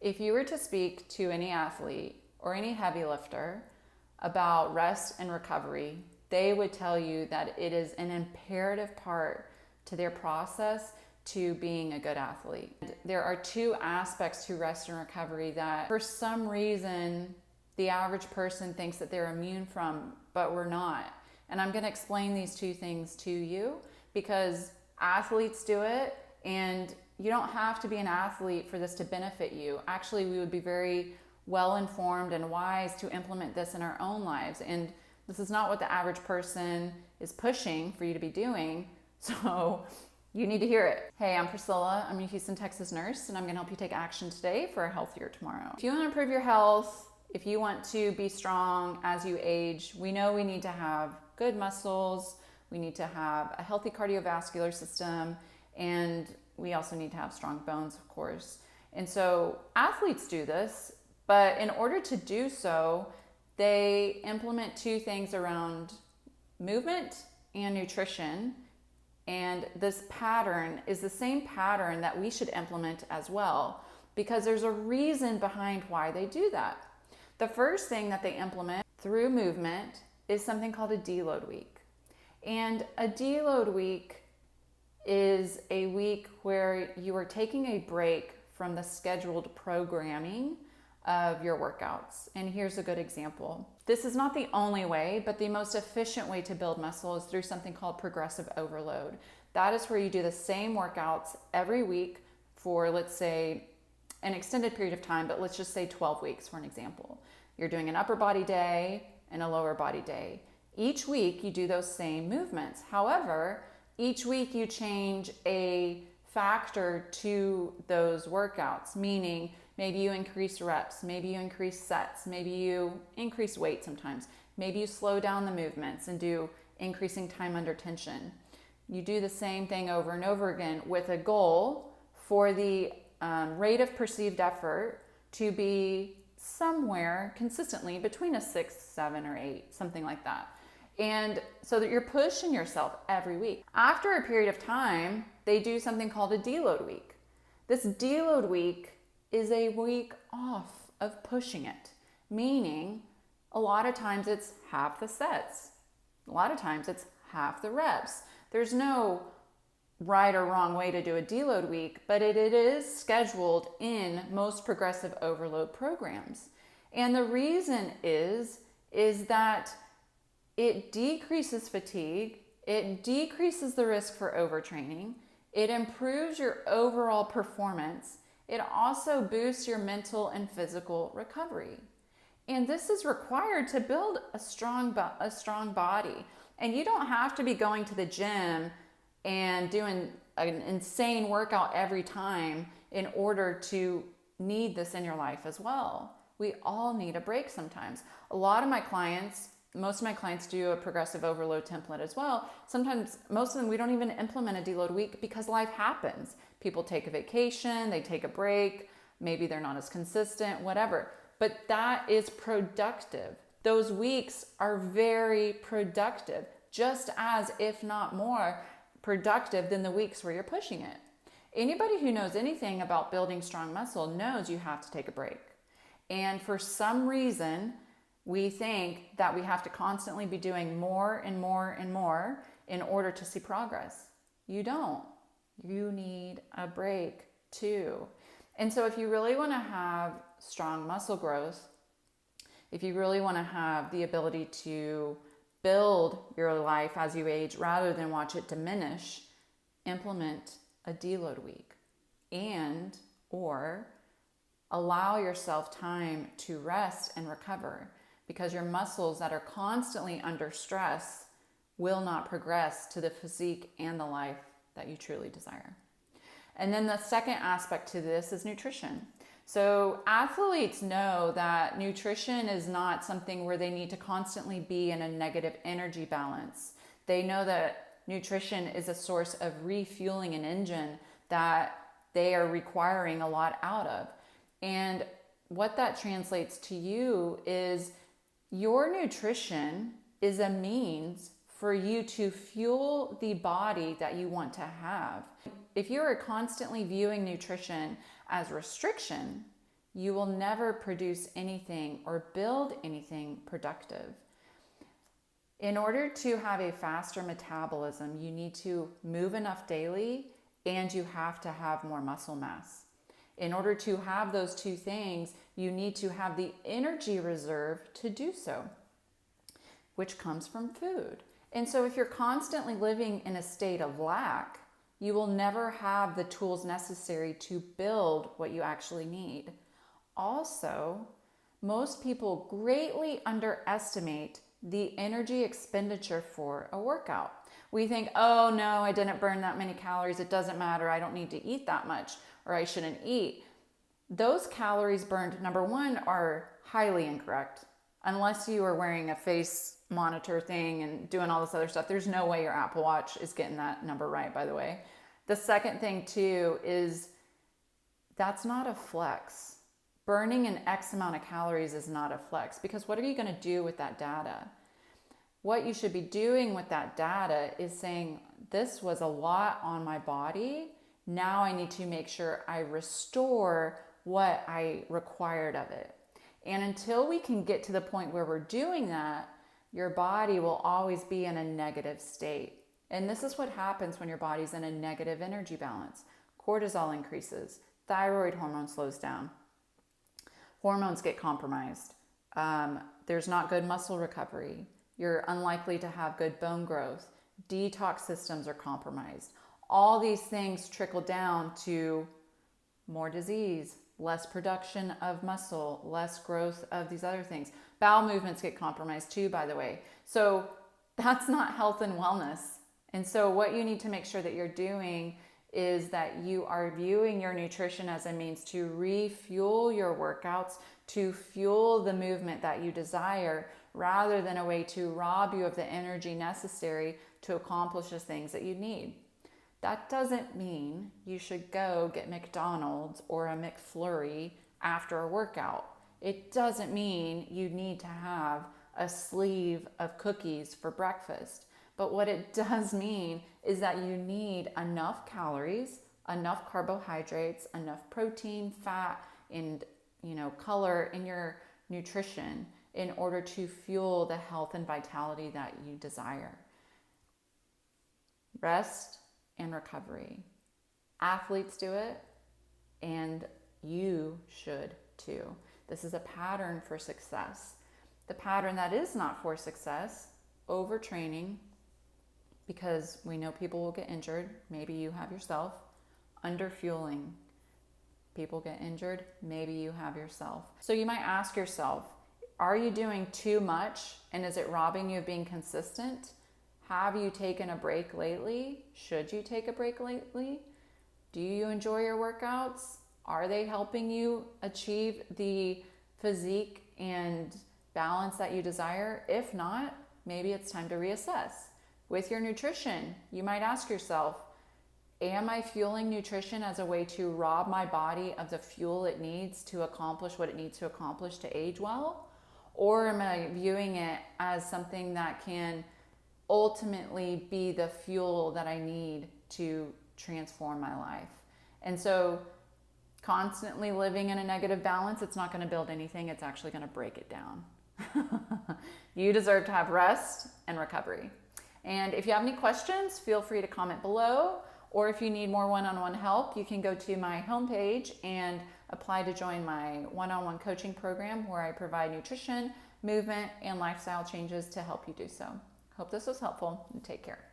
If you were to speak to any athlete or any heavy lifter about rest and recovery, they would tell you that it is an imperative part to their process to being a good athlete. There are two aspects to rest and recovery that for some reason the average person thinks that they're immune from, but we're not. And I'm going to explain these two things to you because athletes do it, and you don't have to be an athlete for this to benefit you. Actually, we would be very well informed and wise to implement this in our own lives. And this is not what the average person is pushing for you to be doing. So you need to hear it. Hey, I'm Priscilla. I'm a Houston, Texas nurse, and I'm going to help you take action today for a healthier tomorrow. If you want to improve your health, if you want to be strong as you age, we know we need to have good muscles. We need to have a healthy cardiovascular system, and we also need to have strong bones, of course. And so athletes do this, but in order to do so, they implement two things around movement and nutrition. And this pattern is the same pattern that we should implement as well, because there's a reason behind why they do that. The first thing that they implement through movement is something called a deload week. And a deload week is a week where you are taking a break from the scheduled programming of your workouts. And here's a good example. This is not the only way, but the most efficient way to build muscle is through something called progressive overload. That is where you do the same workouts every week for, let's say, an extended period of time, but let's just say 12 weeks for an example. You're doing an upper body day and a lower body day. Each week you do those same movements. However, each week you change a factor to those workouts, meaning maybe you increase reps, maybe you increase sets, maybe you increase weight sometimes, maybe you slow down the movements and do increasing time under tension. You do the same thing over and over again with a goal for the rate of perceived effort to be somewhere consistently between a 6, 7, or 8, something like that. And so that you're pushing yourself every week. After a period of time, they do something called a deload week. This deload week is a week off of pushing it, meaning a lot of times it's half the sets. A lot of times it's half the reps. There's no right or wrong way to do a deload week, but it is scheduled in most progressive overload programs. And the reason is that it decreases fatigue, it decreases the risk for overtraining, it improves your overall performance, it also boosts your mental and physical recovery. And this is required to build a strong body. And you don't have to be going to the gym and doing an insane workout every time in order to need this in your life as well. We all need a break sometimes. Most of my clients do a progressive overload template as well. Sometimes, most of them, we don't even implement a deload week because life happens. People take a vacation, they take a break, maybe they're not as consistent, whatever. But that is productive. Those weeks are very productive, just as, if not more, productive than the weeks where you're pushing it. Anybody who knows anything about building strong muscle knows you have to take a break. And for some reason, we think that we have to constantly be doing more and more and more in order to see progress. You don't. You need a break too. And so if you really want to have strong muscle growth, if you really want to have the ability to build your life as you age rather than watch it diminish, implement a deload week or allow yourself time to rest and recover, because your muscles that are constantly under stress will not progress to the physique and the life that you truly desire. And then the second aspect to this is nutrition. So athletes know that nutrition is not something where they need to constantly be in a negative energy balance. They know that nutrition is a source of refueling an engine that they are requiring a lot out of. And what that translates to you is your nutrition is a means for you to fuel the body that you want to have. If you are constantly viewing nutrition as restriction, you will never produce anything or build anything productive. In order to have a faster metabolism, you need to move enough daily and you have to have more muscle mass. In order to have those two things, you need to have the energy reserve to do so, which comes from food. And so if you're constantly living in a state of lack, you will never have the tools necessary to build what you actually need. Also, most people greatly underestimate the energy expenditure for a workout. We think, oh no, I didn't burn that many calories. It doesn't matter. I don't need to eat that much, or I shouldn't eat. Those calories burned, number one, are highly incorrect. Unless you are wearing a face monitor thing and doing all this other stuff, there's no way your Apple Watch is getting that number right, by the way. The second thing too is that's not a flex. Burning an X amount of calories is not a flex, because what are you going to do with that data? What you should be doing with that data is saying, this was a lot on my body. Now I need to make sure I restore what I required of it. And until we can get to the point where we're doing that, your body will always be in a negative state. And this is what happens when your body's in a negative energy balance. Cortisol increases, thyroid hormone slows down, hormones get compromised, there's not good muscle recovery, you're unlikely to have good bone growth, detox systems are compromised. All these things trickle down to more disease, less production of muscle, less growth of these other things. Bowel movements get compromised too, by the way. So that's not health and wellness. And so what you need to make sure that you're doing is that you are viewing your nutrition as a means to refuel your workouts, to fuel the movement that you desire, rather than a way to rob you of the energy necessary to accomplish the things that you need. That doesn't mean you should go get McDonald's or a McFlurry after a workout. It doesn't mean you need to have a sleeve of cookies for breakfast. But what it does mean is that you need enough calories, enough carbohydrates, enough protein, fat, and color in your nutrition in order to fuel the health and vitality that you desire. Rest and recovery. Athletes do it, and you should too. This is a pattern for success. The pattern that is not for success, overtraining, because we know people will get injured. Maybe you have yourself. Underfueling. People get injured. Maybe you have yourself. So you might ask yourself, are you doing too much, and is it robbing you of being consistent? Have you taken a break lately? Should you take a break lately? Do you enjoy your workouts? Are they helping you achieve the physique and balance that you desire? If not, maybe it's time to reassess. With your nutrition, you might ask yourself, am I fueling nutrition as a way to rob my body of the fuel it needs to accomplish what it needs to accomplish to age well? Or am I viewing it as something that can ultimately be the fuel that I need to transform my life? And so constantly living in a negative balance, it's not going to build anything. It's actually going to break it down. You deserve to have rest and recovery. And if you have any questions, feel free to comment below. Or if you need more one-on-one help, you can go to my homepage and apply to join my one-on-one coaching program, where I provide nutrition, movement, and lifestyle changes to help you do so. Hope this was helpful, and take care.